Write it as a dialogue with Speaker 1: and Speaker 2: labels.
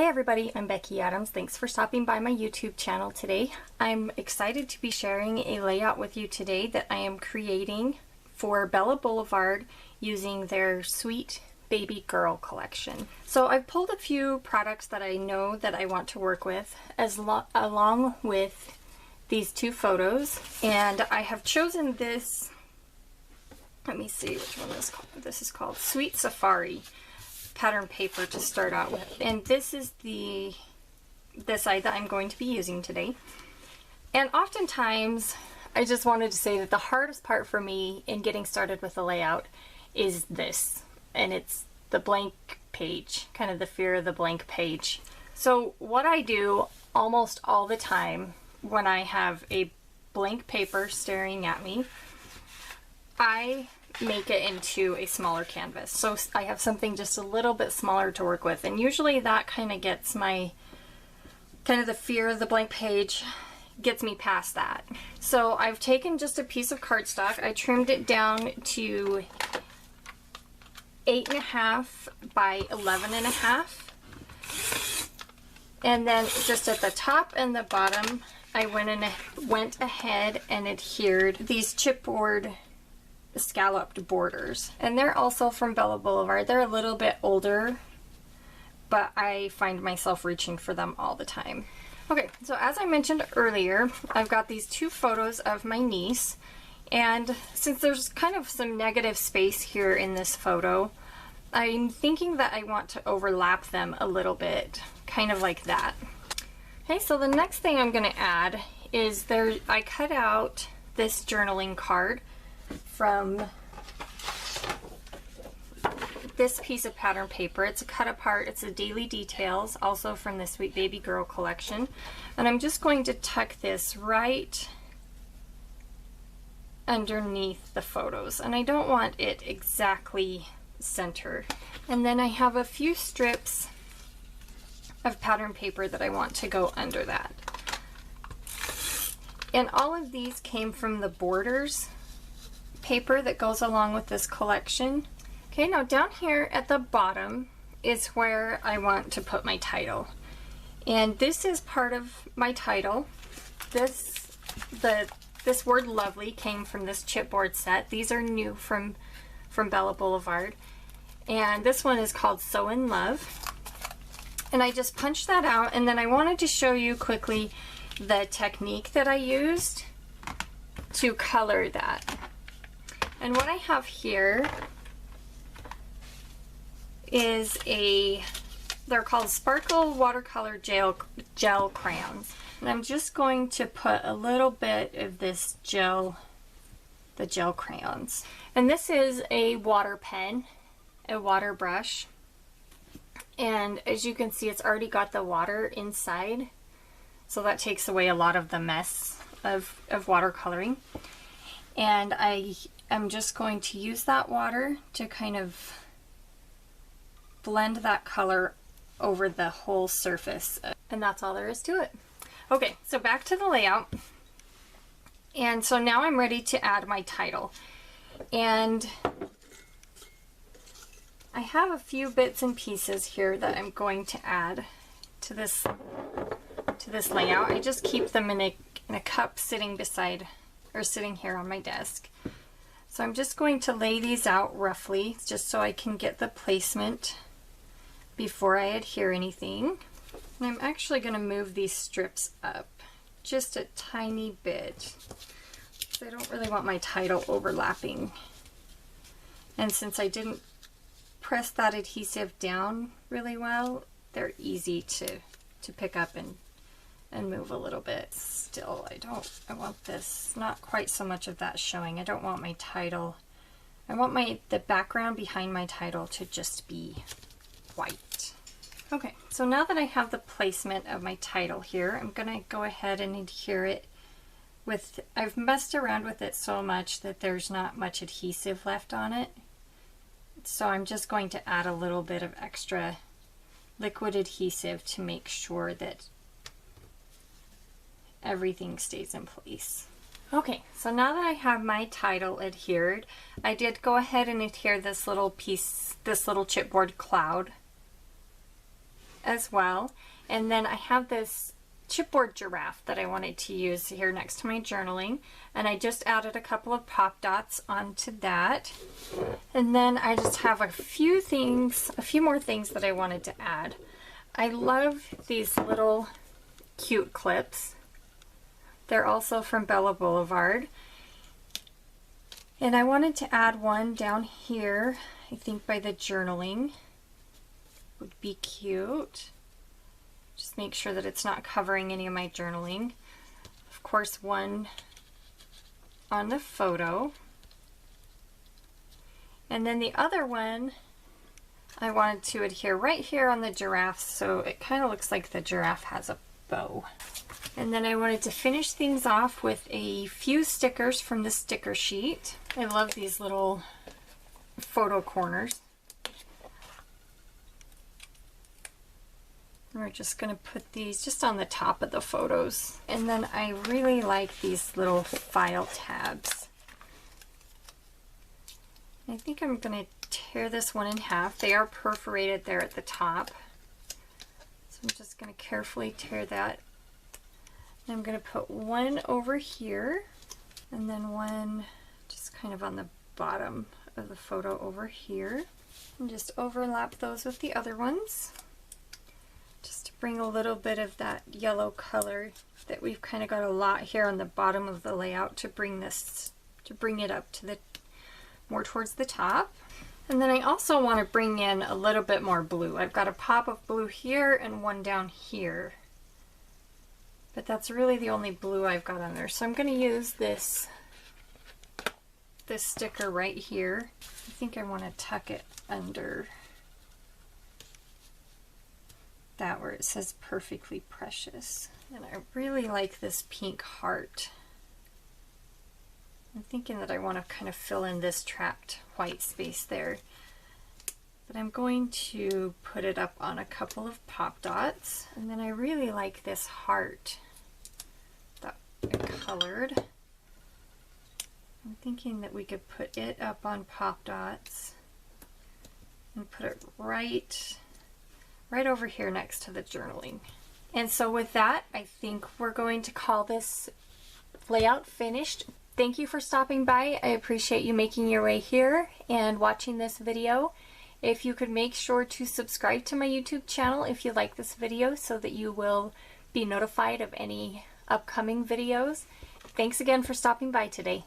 Speaker 1: Hey everybody, I'm Becky Adams. Thanks for stopping by my YouTube channel today. I'm excited to be sharing a layout with you today that I am creating for Bella Boulevard using their Sweet Baby Girl collection. So I've pulled a few products that I know that I want to work with along with these two photos, and I have chosen this, let me see which one this is called. This is called Sweet Safari pattern paper to start out with, and this is the side that I'm going to be using today. And oftentimes I just wanted to say that the hardest part for me in getting started with the layout is this, and it's the blank page, kind of the fear of the blank page. So what I do almost all the time when I have a blank paper staring at me, I make it into a smaller canvas. So I have something just a little bit smaller to work with, and usually that kind of gets my, the fear of the blank page gets me past that. So I've taken just a piece of cardstock, I trimmed it down to 8.5 by 11.5, and then just at the top and the bottom I went ahead and adhered these chipboard scalloped borders, and they're also from Bella Boulevard. They're a little bit older, but I find myself reaching for them all the time. Okay, so as I mentioned earlier, I've got these two photos of my niece, and since there's kind of some negative space here in this photo, I'm thinking that I want to overlap them a little bit, kind of like that. Okay, so the next thing I'm going to add is I cut out this journaling card from this piece of pattern paper. It's a cut apart, it's a Daily Details, also from the Sweet Baby Girl collection. And I'm just going to tuck this right underneath the photos, and I don't want it exactly center. And then I have a few strips of pattern paper that I want to go under that. And all of these came from the borders paper that goes along with this collection. Okay, now down here at the bottom is where I want to put my title. And this is part of my title. This word lovely came from this chipboard set. These are new from Bella Boulevard. And this one is called So in Love. And I just punched that out, and then I wanted to show you quickly the technique that I used to color that. And what I have here is they're called Sparkle Watercolor Gel Crayons. And I'm just going to put a little bit of this the gel crayons. And this is a water pen, a water brush. And as you can see, it's already got the water inside. So that takes away a lot of the mess of watercoloring. And I'm just going to use that water to kind of blend that color over the whole surface. And that's all there is to it. Okay, so back to the layout. And so now I'm ready to add my title. And I have a few bits and pieces here that I'm going to add to this layout. I just keep them in a cup sitting here on my desk. So I'm just going to lay these out roughly, just so I can get the placement before I adhere anything. And I'm actually going to move these strips up just a tiny bit, because I don't really want my title overlapping. And since I didn't press that adhesive down really well, they're easy to pick up and move a little bit. Still, I want this, not quite so much of that showing. I don't want my title, I want the background behind my title to just be white. Okay, so now that I have the placement of my title here, I'm gonna go ahead and adhere it with, I've messed around with it so much that there's not much adhesive left on it. So I'm just going to add a little bit of extra liquid adhesive to make sure that everything stays in place. Okay, so now that I have my title adhered, I did go ahead and adhere this little piece, this little chipboard cloud as well. And then I have this chipboard giraffe that I wanted to use here next to my journaling, and I just added a couple of pop dots onto that. And then I just have a few more things that I wanted to add. I love these little cute clips. They're also from Bella Boulevard. And I wanted to add one down here, I think by the journaling would be cute. Just make sure that it's not covering any of my journaling. Of course, one on the photo. And then the other one, I wanted to adhere right here on the giraffe, so it kind of looks like the giraffe has a bow. And then I wanted to finish things off with a few stickers from the sticker sheet. I love these little photo corners. We're just going to put these just on the top of the photos. And then I really like these little file tabs. I think I'm going to tear this one in half. They are perforated there at the top. So I'm just going to carefully tear that. And I'm going to put one over here and then one just kind of on the bottom of the photo over here. And just overlap those with the other ones. Just to bring a little bit of that yellow color that we've kind of got a lot here on the bottom of the layout to bring it up to the more towards the top. And then I also want to bring in a little bit more blue. I've got a pop of blue here and one down here. But that's really the only blue I've got on there. So I'm going to use this sticker right here. I think I want to tuck it under that where it says Perfectly Precious. And I really like this pink heart. I'm thinking that I want to kind of fill in this trapped white space there. But I'm going to put it up on a couple of pop dots. And then I really like this heart that I colored. I'm thinking that we could put it up on pop dots and put it right over here next to the journaling. And so with that, I think we're going to call this layout finished. Thank you for stopping by. I appreciate you making your way here and watching this video. If you could make sure to subscribe to my YouTube channel if you like this video so that you will be notified of any upcoming videos. Thanks again for stopping by today.